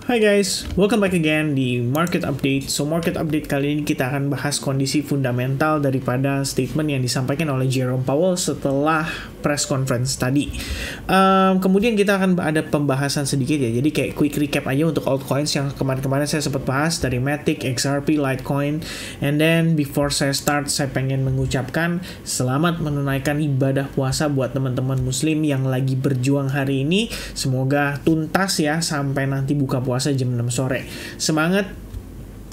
Hai guys, welcome back again di Market Update. So market update kali ini kita akan bahas kondisi fundamental daripada statement yang disampaikan oleh Jerome Powell setelah press conference tadi. Kemudian kita akan ada pembahasan sedikit ya, jadi kayak quick recap aja untuk altcoins yang kemarin-kemarin saya sempat bahas dari Matic, XRP, Litecoin. And then before saya start, saya pengen mengucapkan selamat menunaikan ibadah puasa buat teman-teman muslim yang lagi berjuang hari ini. Semoga tuntas ya sampai nanti buka puasa jam 6 sore. Semangat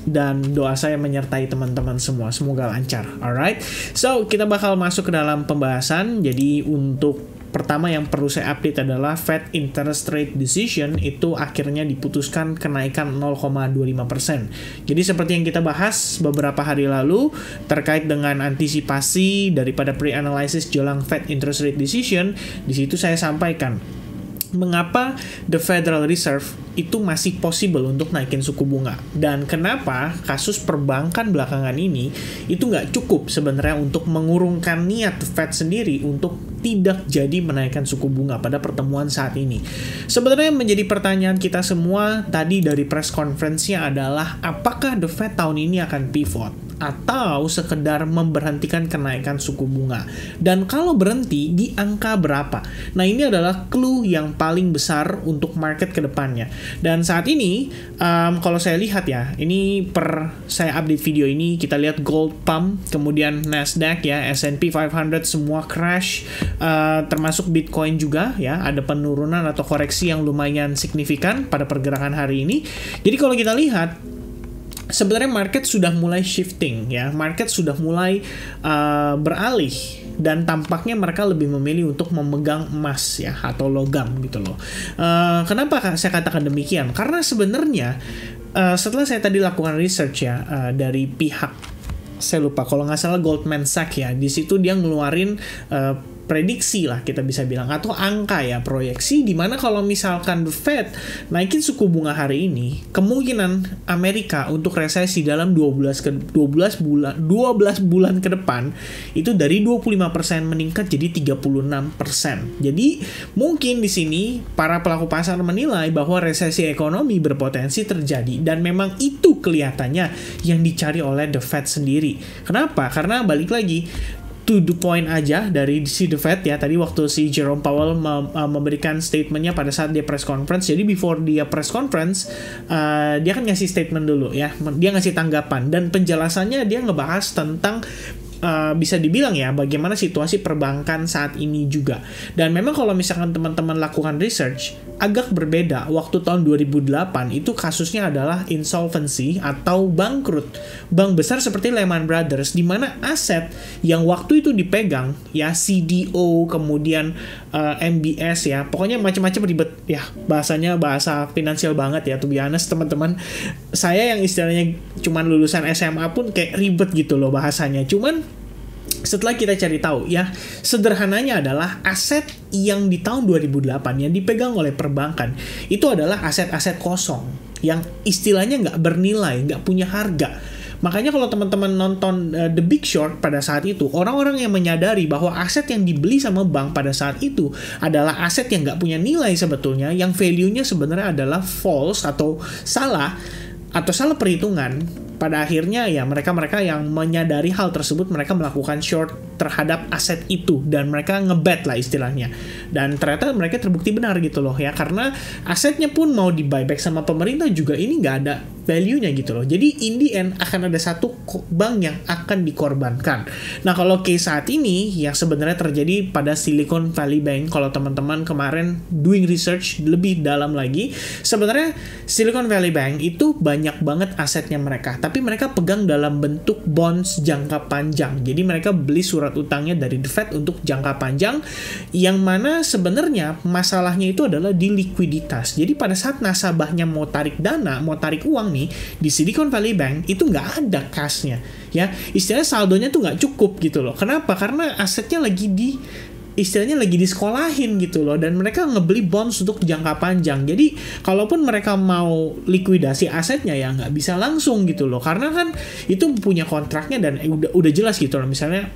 dan doa saya menyertai teman-teman semua. Semoga lancar. Alright. So, kita bakal masuk ke dalam pembahasan. Jadi, untuk pertama yang perlu saya update adalah Fed interest rate decision itu akhirnya diputuskan kenaikan 0,25%. Jadi, seperti yang kita bahas beberapa hari lalu terkait dengan antisipasi daripada pre-analysis jelang Fed interest rate decision, di situ saya sampaikan mengapa the Federal Reserve itu masih possible untuk naikin suku bunga. Dan kenapa kasus perbankan belakangan ini itu nggak cukup sebenarnya untuk mengurungkan niat Fed sendiri untuk tidak jadi menaikkan suku bunga pada pertemuan saat ini. Sebenarnya menjadi pertanyaan kita semua tadi dari press conference-nya adalah apakah the Fed tahun ini akan pivot atau sekedar memberhentikan kenaikan suku bunga. Dan kalau berhenti, di angka berapa? Nah, ini adalah clue yang paling besar untuk market ke depannya. Dan saat ini, kalau saya lihat ya, ini saya update video ini, kita lihat gold pump, kemudian Nasdaq ya, S&P 500 semua crash, termasuk Bitcoin juga ya, ada penurunan atau koreksi yang lumayan signifikan pada pergerakan hari ini. Jadi kalau kita lihat, sebenarnya market sudah mulai shifting ya, market sudah mulai beralih dan tampaknya mereka lebih memilih untuk memegang emas ya atau logam gitu loh. Kenapa saya katakan demikian? Karena sebenarnya setelah saya tadi lakukan research ya dari pihak, saya lupa kalau nggak salah Goldman Sachs ya, di situ dia ngeluarin prediksi lah kita bisa bilang atau angka ya, proyeksi di mana kalau misalkan the Fed naikin suku bunga hari ini, kemungkinan Amerika untuk resesi dalam 12 bulan ke depan itu dari 25% meningkat jadi 36%. Jadi mungkin di sini para pelaku pasar menilai bahwa resesi ekonomi berpotensi terjadi dan memang itu kelihatannya yang dicari oleh the Fed sendiri. Kenapa? Karena balik lagi to the point aja dari si The Fed ya, tadi waktu si Jerome Powell memberikan statementnya pada saat dia press conference. Jadi before dia press conference, dia kan ngasih statement dulu ya, dia ngasih tanggapan dan penjelasannya dia ngebahas tentang bisa dibilang ya bagaimana situasi perbankan saat ini juga. Dan memang kalau misalkan teman-teman lakukan research agak berbeda. Waktu tahun 2008 itu kasusnya adalah insolvency atau bangkrut bank besar seperti Lehman Brothers, di mana aset yang waktu itu dipegang ya CDO, kemudian MBS ya, pokoknya macam-macam ribet ya, bahasanya bahasa finansial banget ya, to be honest teman-teman. Saya yang istilahnya cuman lulusan SMA pun kayak ribet gitu loh bahasanya. Cuman setelah kita cari tahu ya, sederhananya adalah aset yang di tahun 2008 yang dipegang oleh perbankan itu adalah aset-aset kosong yang istilahnya nggak bernilai, nggak punya harga. Makanya kalau teman-teman nonton The Big Short pada saat itu, orang-orang yang menyadari bahwa aset yang dibeli sama bank pada saat itu adalah aset yang nggak punya nilai sebetulnya, yang value-nya sebenarnya adalah false atau salah perhitungan. Pada akhirnya ya mereka yang menyadari hal tersebut, mereka melakukan short terhadap aset itu dan mereka ngebet lah istilahnya. Dan ternyata mereka terbukti benar gitu loh ya, karena asetnya pun mau di buyback sama pemerintah juga ini nggak ada value-nya gitu loh. Jadi in the end akan ada satu bank yang akan dikorbankan. Nah, kalau case saat ini yang sebenarnya terjadi pada Silicon Valley Bank, kalau teman-teman kemarin doing research lebih dalam lagi, sebenarnya Silicon Valley Bank itu banyak banget asetnya mereka, tapi mereka pegang dalam bentuk bonds jangka panjang. Jadi mereka beli surat utangnya dari The Fed untuk jangka panjang, yang mana sebenarnya masalahnya itu adalah di likuiditas. Jadi pada saat nasabahnya mau tarik dana, mau tarik uang nih, di Silicon Valley Bank itu nggak ada cashnya ya, istilahnya saldonya tuh nggak cukup gitu loh. Kenapa? Karena asetnya lagi disekolahin gitu loh, dan mereka ngebeli bonds untuk jangka panjang. Jadi kalaupun mereka mau likuidasi asetnya ya nggak bisa langsung gitu loh, karena kan itu punya kontraknya dan udah jelas gitu loh. Misalnya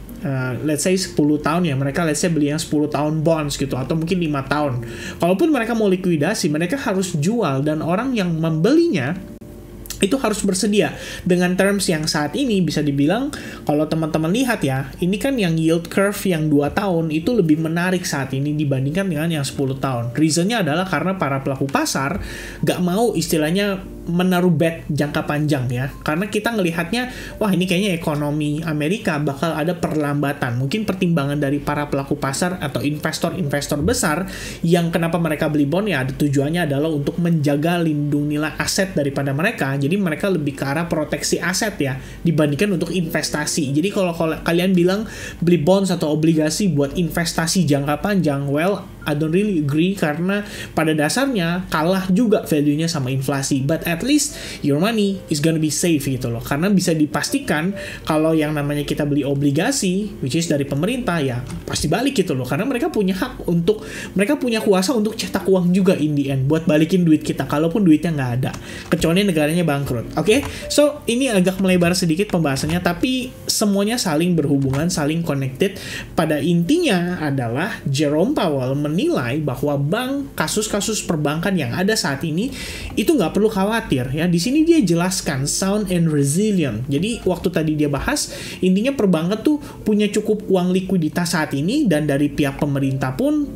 let's say 10 tahun ya, mereka let's say beli yang 10 tahun bonds gitu, atau mungkin 5 tahun. Kalaupun mereka mau likuidasi, mereka harus jual, dan orang yang membelinya itu harus bersedia dengan terms yang saat ini bisa dibilang, kalau teman-teman lihat ya, ini kan yang yield curve yang 2 tahun itu lebih menarik saat ini dibandingkan dengan yang 10 tahun. Reasonnya adalah karena para pelaku pasar gak mau istilahnya menaruh bet jangka panjang ya, karena kita ngelihatnya, wah ini kayaknya ekonomi Amerika bakal ada perlambatan. Mungkin pertimbangan dari para pelaku pasar atau investor-investor besar yang kenapa mereka beli bond ya, ada tujuannya adalah untuk menjaga lindung nilai aset daripada mereka. Jadi mereka lebih ke arah proteksi aset ya, dibandingkan untuk investasi. Jadi kalau kalian bilang beli bonds atau obligasi buat investasi jangka panjang, well, I don't really agree, karena pada dasarnya kalah juga value-nya sama inflasi. But at least your money is gonna be safe gitu loh. Karena bisa dipastikan kalau yang namanya kita beli obligasi, which is dari pemerintah, ya pasti balik gitu loh. Karena mereka punya hak untuk, mereka punya kuasa untuk cetak uang juga in the end, buat balikin duit kita, kalaupun duitnya nggak ada. Kecuali negaranya bangkrut. Oke? So, ini agak melebar sedikit pembahasannya, tapi semuanya saling berhubungan, saling connected. Pada intinya adalah Jerome Powell menilai bahwa kasus-kasus perbankan yang ada saat ini itu nggak perlu khawatir ya. Di sini dia jelaskan sound and resilient. Jadi waktu tadi dia bahas, intinya perbankan tuh punya cukup uang likuiditas saat ini, dan dari pihak pemerintah pun,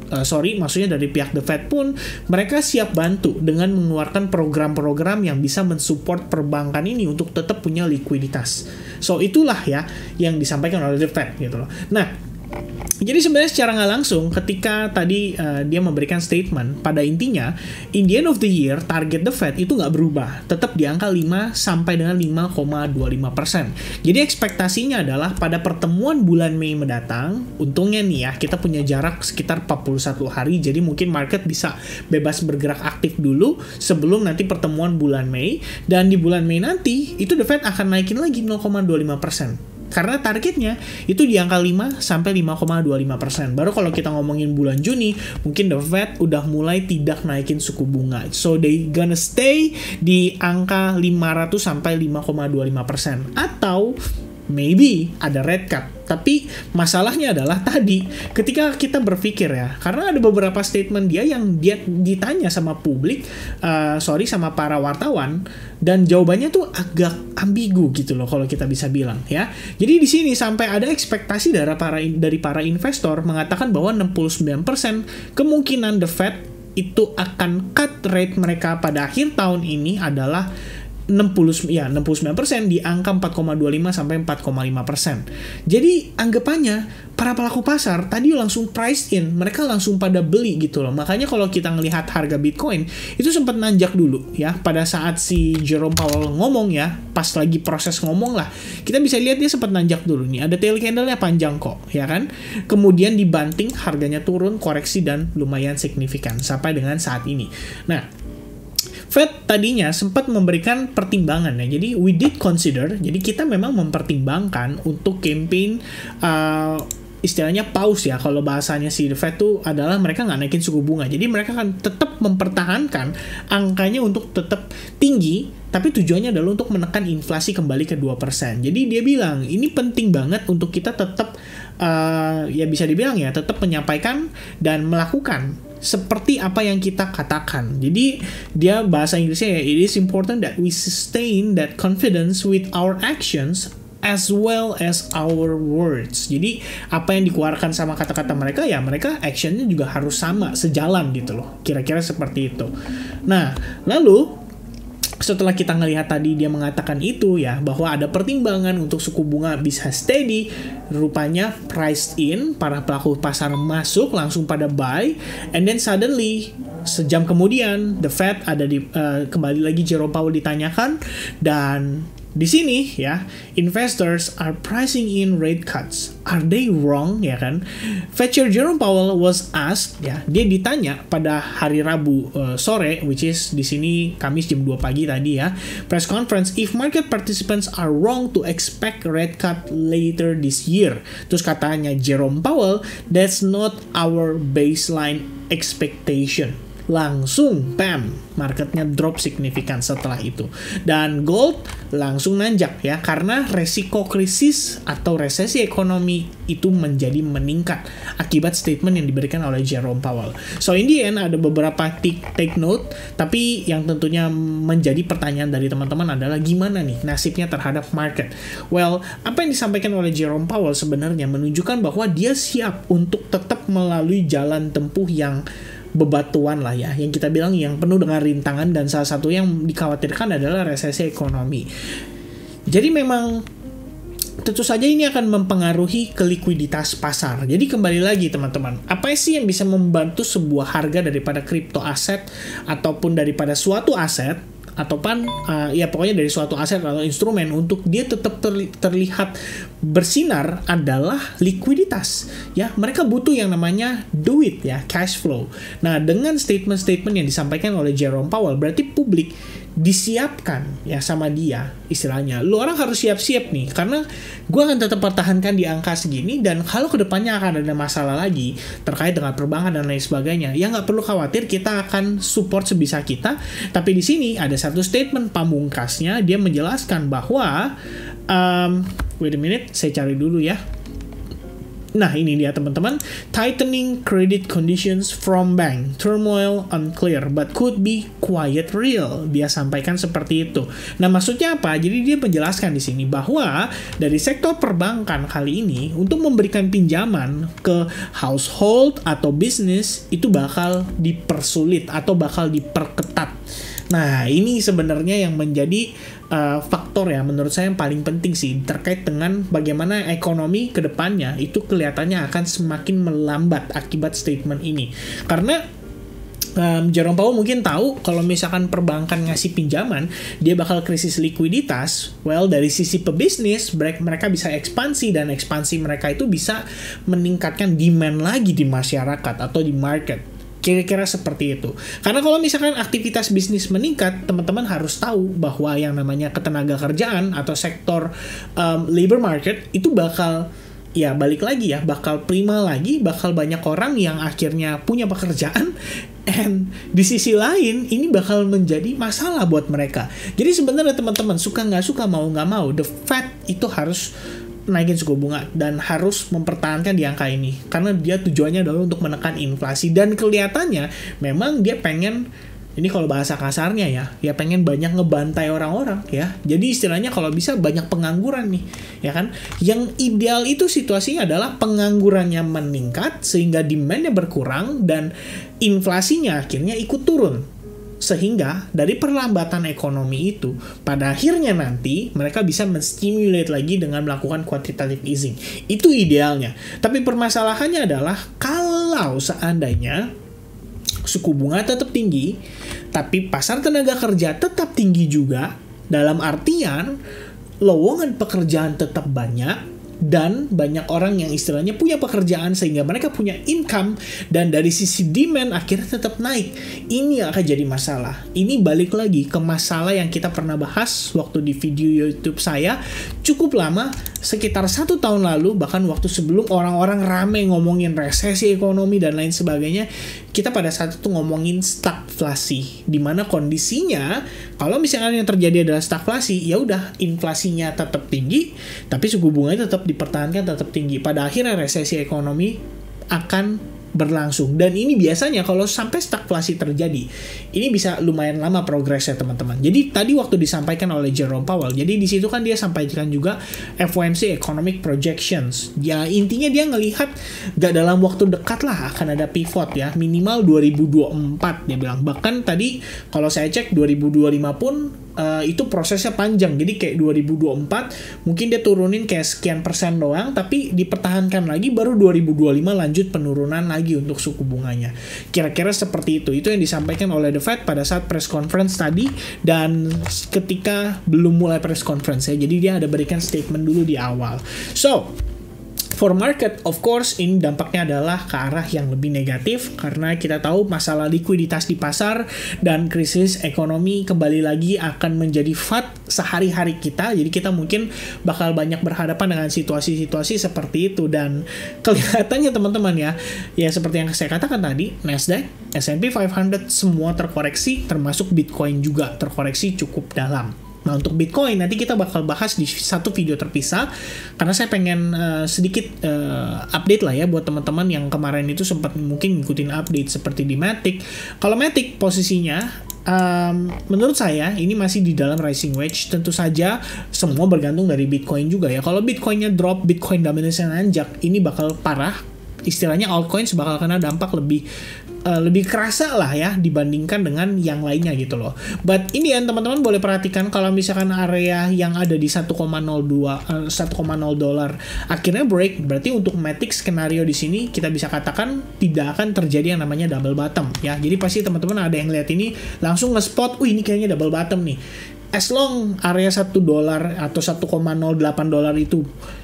maksudnya dari pihak The Fed pun, mereka siap bantu dengan mengeluarkan program-program yang bisa mensupport perbankan ini untuk tetap punya likuiditas. So itulah ya yang disampaikan oleh The Fed gitu loh. Nah, jadi sebenarnya secara nggak langsung ketika tadi dia memberikan statement, pada intinya in the end of the year target The Fed itu nggak berubah, tetap di angka 5 sampai dengan 5,25%. Jadi ekspektasinya adalah pada pertemuan bulan Mei mendatang, untungnya nih ya kita punya jarak sekitar 41 hari, jadi mungkin market bisa bebas bergerak aktif dulu sebelum nanti pertemuan bulan Mei, dan di bulan Mei nanti itu The Fed akan naikin lagi 0,25%. Karena targetnya itu di angka 5 sampai 5,25%. Baru kalau kita ngomongin bulan Juni, mungkin The Fed udah mulai tidak naikin suku bunga. So they gonna stay di angka 500 sampai 5,25%. Atau maybe ada rate cut. Tapi masalahnya adalah tadi ketika kita berpikir ya, karena ada beberapa statement dia yang dia ditanya sama publik, sama para wartawan, dan jawabannya tuh agak ambigu gitu loh kalau kita bisa bilang ya. Jadi di sini sampai ada ekspektasi dari para investor mengatakan bahwa 69% kemungkinan The Fed itu akan cut rate mereka pada akhir tahun ini adalah 69% di angka 4,25 sampai 4,5%. Jadi anggapannya para pelaku pasar tadi langsung price in, mereka langsung pada beli gitu loh. Makanya kalau kita ngelihat harga Bitcoin itu sempat nanjak dulu ya pada saat si Jerome Powell ngomong ya, pas lagi proses ngomong lah. Kita bisa lihat dia sempat nanjak dulu nih, ada tail candle-nya panjang kok, ya kan? Kemudian dibanting harganya turun, koreksi dan lumayan signifikan sampai dengan saat ini. Nah, Fed tadinya sempat memberikan pertimbangan ya, jadi we did consider, jadi kita memang mempertimbangkan untuk campaign istilahnya pause ya, kalau bahasanya si The Fed tuh adalah mereka nggak naikin suku bunga, jadi mereka akan tetap mempertahankan angkanya untuk tetap tinggi, tapi tujuannya adalah untuk menekan inflasi kembali ke 2%. Jadi dia bilang ini penting banget untuk kita tetap ya bisa dibilang ya tetap menyampaikan dan melakukan seperti apa yang kita katakan. Jadi dia bahasa Inggrisnya ya, it is important that we sustain that confidence with our actions as well as our words. Jadi apa yang dikeluarkan sama kata-kata mereka ya, mereka actionnya juga harus sama, sejalan gitu loh. Kira-kira seperti itu. Nah, lalu setelah kita ngelihat tadi dia mengatakan itu ya, bahwa ada pertimbangan untuk suku bunga bisa steady, rupanya priced in, para pelaku pasar masuk langsung pada buy, and then suddenly sejam kemudian The Fed ada di kembali lagi Jerome Powell ditanyakan, dan di sini ya, investors are pricing in rate cuts. Are they wrong ya kan? Fed Chair Jerome Powell was asked ya, dia ditanya pada hari Rabu sore, which is di sini Kamis jam 2 pagi tadi ya, press conference, if market participants are wrong to expect rate cut later this year. Terus katanya Jerome Powell, that's not our baseline expectation. langsung marketnya drop signifikan setelah itu. Dan gold langsung nanjak ya, karena resiko krisis atau resesi ekonomi itu menjadi meningkat akibat statement yang diberikan oleh Jerome Powell. So in the end ada beberapa take note, tapi yang tentunya menjadi pertanyaan dari teman-teman adalah gimana nih nasibnya terhadap market. Well, apa yang disampaikan oleh Jerome Powell sebenarnya menunjukkan bahwa dia siap untuk tetap melalui jalan tempuh yang bebatuan lah ya, yang kita bilang yang penuh dengan rintangan, dan salah satu yang dikhawatirkan adalah resesi ekonomi. Jadi memang tentu saja ini akan mempengaruhi ke likuiditas pasar. Jadi kembali lagi teman-teman, apa sih yang bisa membantu sebuah harga daripada kripto aset ataupun daripada suatu aset, ataupun ya pokoknya dari suatu aset atau instrumen untuk dia tetap terlihat bersinar adalah likuiditas ya. Mereka butuh yang namanya duit ya, cash flow. Nah, dengan statement-statement yang disampaikan oleh Jerome Powell, berarti publik disiapkan ya sama dia, istilahnya lu orang harus siap-siap nih, karena gue akan tetap pertahankan di angka segini, dan kalau kedepannya akan ada masalah lagi terkait dengan perbankan dan lain sebagainya, ya nggak perlu khawatir, kita akan support sebisa kita. Tapi di sini ada satu statement pamungkasnya, dia menjelaskan bahwa wait a minute, saya cari dulu ya. Nah, ini dia teman-teman. Tightening credit conditions from bank. Turmoil unclear, but could be quite real. Dia sampaikan seperti itu. Nah, maksudnya apa? Jadi dia menjelaskan di sini bahwa dari sektor perbankan kali ini untuk memberikan pinjaman ke household atau bisnis itu bakal dipersulit atau bakal diperketat. Nah, ini sebenarnya yang menjadi faktor ya menurut saya yang paling penting sih terkait dengan bagaimana ekonomi ke depannya itu kelihatannya akan semakin melambat akibat statement ini. Karena Jerome Powell mungkin tahu kalau misalkan perbankan ngasih pinjaman, dia bakal krisis likuiditas. Well, dari sisi pebisnis, mereka bisa ekspansi, dan ekspansi mereka itu bisa meningkatkan demand lagi di masyarakat atau di market. Kira-kira seperti itu. Karena kalau misalkan aktivitas bisnis meningkat, teman-teman harus tahu bahwa yang namanya ketenaga kerjaan atau sektor labor market itu bakal ya balik lagi ya, bakal prima lagi, bakal banyak orang yang akhirnya punya pekerjaan, and di sisi lain ini bakal menjadi masalah buat mereka. Jadi sebenarnya teman-teman suka nggak suka, mau nggak mau, the Fed itu harus naikin suku bunga dan harus mempertahankan di angka ini karena dia tujuannya adalah untuk menekan inflasi, dan kelihatannya memang dia pengen, ini kalau bahasa kasarnya ya pengen banyak ngebantai orang-orang ya. Jadi istilahnya kalau bisa banyak pengangguran nih ya kan. Yang ideal itu situasinya adalah penganggurannya meningkat sehingga demandnya berkurang dan inflasinya akhirnya ikut turun. Sehingga dari perlambatan ekonomi itu, pada akhirnya nanti mereka bisa menstimulate lagi dengan melakukan quantitative easing. Itu idealnya. Tapi permasalahannya adalah kalau seandainya suku bunga tetap tinggi, tapi pasar tenaga kerja tetap tinggi juga, dalam artian lowongan pekerjaan tetap banyak, dan banyak orang yang istilahnya punya pekerjaan sehingga mereka punya income, dan dari sisi demand akhirnya tetap naik. Ini akan jadi masalah. Ini balik lagi ke masalah yang kita pernah bahas waktu di video YouTube saya cukup lama, sekitar 1 tahun lalu, bahkan waktu sebelum orang-orang rame ngomongin resesi ekonomi dan lain sebagainya. Kita pada saat itu ngomongin stagflasi, di mana kondisinya kalau misalnya yang terjadi adalah stagflasi, ya udah inflasinya tetap tinggi, tapi suku bunganya tetap dipertahankan tetap tinggi. Pada akhirnya resesi ekonomi akan berlangsung, dan ini biasanya kalau sampai stagflasi terjadi, ini bisa lumayan lama progresnya teman-teman. Jadi tadi waktu disampaikan oleh Jerome Powell, jadi di situ kan dia sampaikan juga FOMC economic projections. Ya intinya dia ngelihat gak dalam waktu dekat lah akan ada pivot ya, minimal 2024 dia bilang. Bahkan tadi kalau saya cek 2025 pun itu prosesnya panjang. Jadi kayak 2024 mungkin dia turunin kayak sekian persen doang, tapi dipertahankan lagi, baru 2025 lanjut penurunan lagi untuk suku bunganya. Kira-kira seperti itu. Itu yang disampaikan oleh The Fed pada saat press conference tadi, dan ketika belum mulai press conference ya. Jadi dia ada berikan statement dulu di awal. So, For market, of course, ini dampaknya adalah ke arah yang lebih negatif karena kita tahu masalah likuiditas di pasar dan krisis ekonomi kembali lagi akan menjadi fat sehari-hari kita. Jadi kita mungkin bakal banyak berhadapan dengan situasi-situasi seperti itu dan kelihatannya teman-teman ya seperti yang saya katakan tadi, Nasdaq, S&P 500 semua terkoreksi, termasuk Bitcoin juga terkoreksi cukup dalam. Nah, untuk Bitcoin nanti kita bakal bahas di satu video terpisah karena saya pengen sedikit update lah ya buat teman-teman yang kemarin itu sempat mungkin ngikutin update seperti di Matic. Kalau Matic posisinya menurut saya ini masih di dalam rising wedge. Tentu saja semua bergantung dari Bitcoin juga ya. Kalau Bitcoinnya drop, Bitcoin dominance nanjak, ini bakal parah. Istilahnya altcoins bakal kena dampak lebih kerasa lah ya dibandingkan dengan yang lainnya gitu loh. But ini ya teman-teman boleh perhatikan kalau misalkan area yang ada di 1,02 $1,0 akhirnya break, berarti untuk Matic skenario di sini kita bisa katakan tidak akan terjadi yang namanya double bottom ya. Jadi pasti teman-teman ada yang lihat ini langsung nge-spot, ini kayaknya double bottom nih. As long area $1 atau $1,08 itu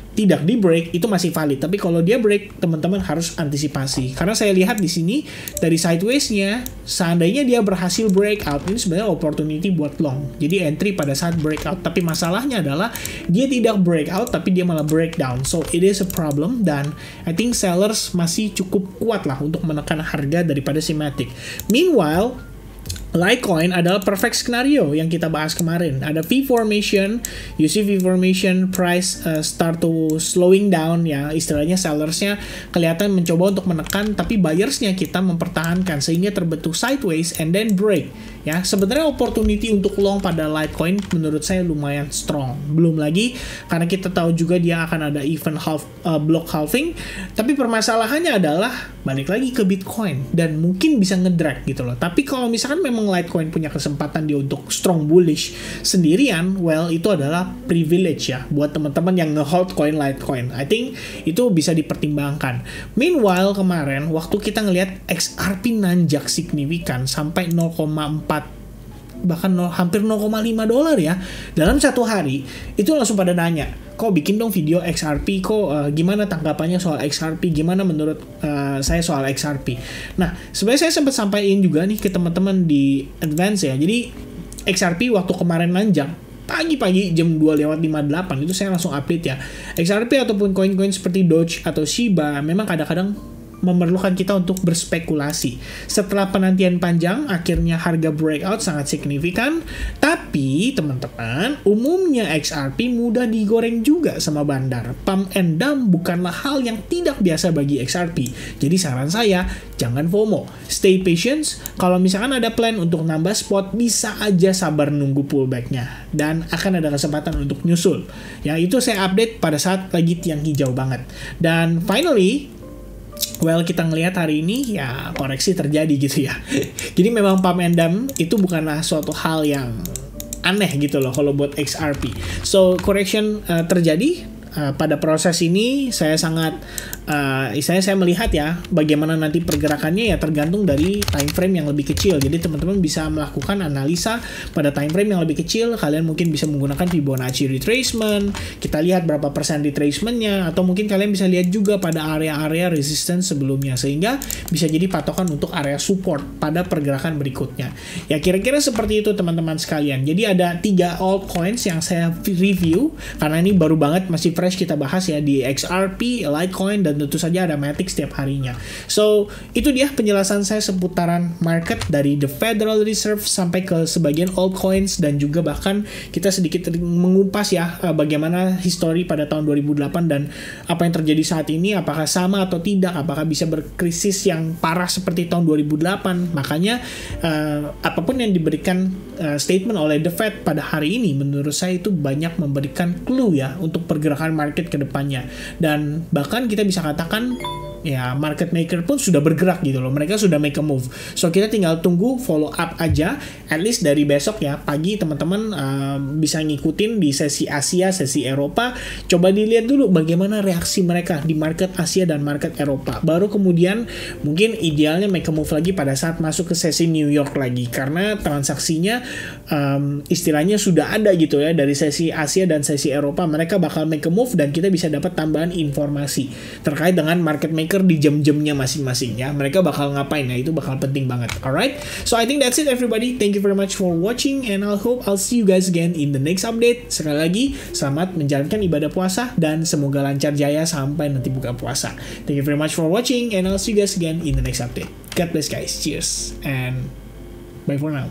tidak di break, itu masih valid. Tapi kalau dia break, teman-teman harus antisipasi. Karena saya lihat di sini dari sideways-nya, seandainya dia berhasil breakout, ini sebenarnya opportunity buat long. Jadi entry pada saat breakout. Tapi masalahnya adalah dia tidak breakout, tapi dia malah breakdown. So it is a problem dan I think sellers masih cukup kuat lah untuk menekan harga daripada si Matic. Meanwhile, Litecoin adalah perfect scenario yang kita bahas kemarin. Ada V formation, you see V formation price start to slowing down ya. Istilahnya sellersnya kelihatan mencoba untuk menekan, tapi buyersnya kita mempertahankan sehingga terbentuk sideways and then break. Ya, sebenarnya opportunity untuk long pada Litecoin menurut saya lumayan strong. Belum lagi karena kita tahu juga dia akan ada event block halving. Tapi permasalahannya adalah balik lagi ke Bitcoin dan mungkin bisa ngedrag gitu loh. Tapi kalau misalkan memang Litecoin punya kesempatan dia untuk strong bullish sendirian, well itu adalah privilege ya buat teman-teman yang nge-hold coin Litecoin. I think itu bisa dipertimbangkan. Meanwhile kemarin waktu kita ngelihat XRP nanjak signifikan sampai 0,4 bahkan hampir $0,5 ya dalam satu hari, itu langsung pada nanya, kok bikin dong video XRP, kok gimana tanggapannya soal XRP, gimana menurut saya soal XRP. Nah sebenarnya saya sempat sampaikan juga nih ke teman-teman di advance ya. Jadi XRP waktu kemarin nanjak pagi-pagi jam 2:58 itu saya langsung update ya, XRP ataupun koin-koin seperti Doge atau Shiba memang kadang-kadang memerlukan kita untuk berspekulasi. Setelah penantian panjang, akhirnya harga breakout sangat signifikan. Tapi, teman-teman, umumnya XRP mudah digoreng juga sama bandar. Pump and dump bukanlah hal yang tidak biasa bagi XRP. Jadi saran saya, jangan FOMO. Stay patient. Kalau misalkan ada plan untuk nambah spot, bisa aja sabar nunggu pullback-nya. Dan akan ada kesempatan untuk nyusul. Ya, itu saya update pada saat lagi tiang hijau banget. Dan finally, well, kita ngelihat hari ini ya koreksi terjadi gitu ya. Jadi memang pump and dump itu bukanlah suatu hal yang aneh gitu loh kalau buat XRP. So correction terjadi. Pada proses ini saya sangat saya melihat ya bagaimana nanti pergerakannya ya tergantung dari time frame yang lebih kecil. Jadi teman-teman bisa melakukan analisa pada time frame yang lebih kecil. Kalian mungkin bisa menggunakan Fibonacci retracement. Kita lihat berapa persen retracementnya, atau mungkin kalian bisa lihat juga pada area-area resistance sebelumnya sehingga bisa jadi patokan untuk area support pada pergerakan berikutnya. Ya kira-kira seperti itu teman-teman sekalian. Jadi ada 3 altcoins yang saya review karena ini baru banget, masih fresh kita bahas ya di XRP, Litecoin, dan tentu saja ada Matic setiap harinya. So, itu dia penjelasan saya seputaran market dari the Federal Reserve sampai ke sebagian altcoins, dan juga bahkan kita sedikit mengupas ya bagaimana histori pada tahun 2008 dan apa yang terjadi saat ini, apakah sama atau tidak, apakah bisa berkrisis yang parah seperti tahun 2008. Makanya apapun yang diberikan statement oleh The Fed pada hari ini menurut saya itu banyak memberikan clue ya untuk pergerakan market ke depannya. Dan bahkan kita bisa katakan besok ya market maker pun sudah bergerak gitu loh. Mereka sudah make a move. So kita tinggal tunggu follow up aja. At least dari besok ya pagi teman-teman bisa ngikutin di sesi Asia, sesi Eropa. Coba dilihat dulu bagaimana reaksi mereka di market Asia dan market Eropa. Baru kemudian mungkin idealnya make a move lagi pada saat masuk ke sesi New York lagi. Karena transaksinya istilahnya sudah ada gitu ya dari sesi Asia dan sesi Eropa. Mereka bakal make a move dan kita bisa dapat tambahan informasi terkait dengan market maker di jam-jamnya masing-masing ya. Mereka bakal ngapain ya, itu bakal penting banget. Alright, so I think that's it everybody. Thank you very much for watching and I hope I'll see you guys again in the next update. Sekali lagi, selamat menjalankan ibadah puasa dan semoga lancar jaya sampai nanti buka puasa. Thank you very much for watching and I'll see you guys again in the next update. God bless guys. Cheers and bye for now.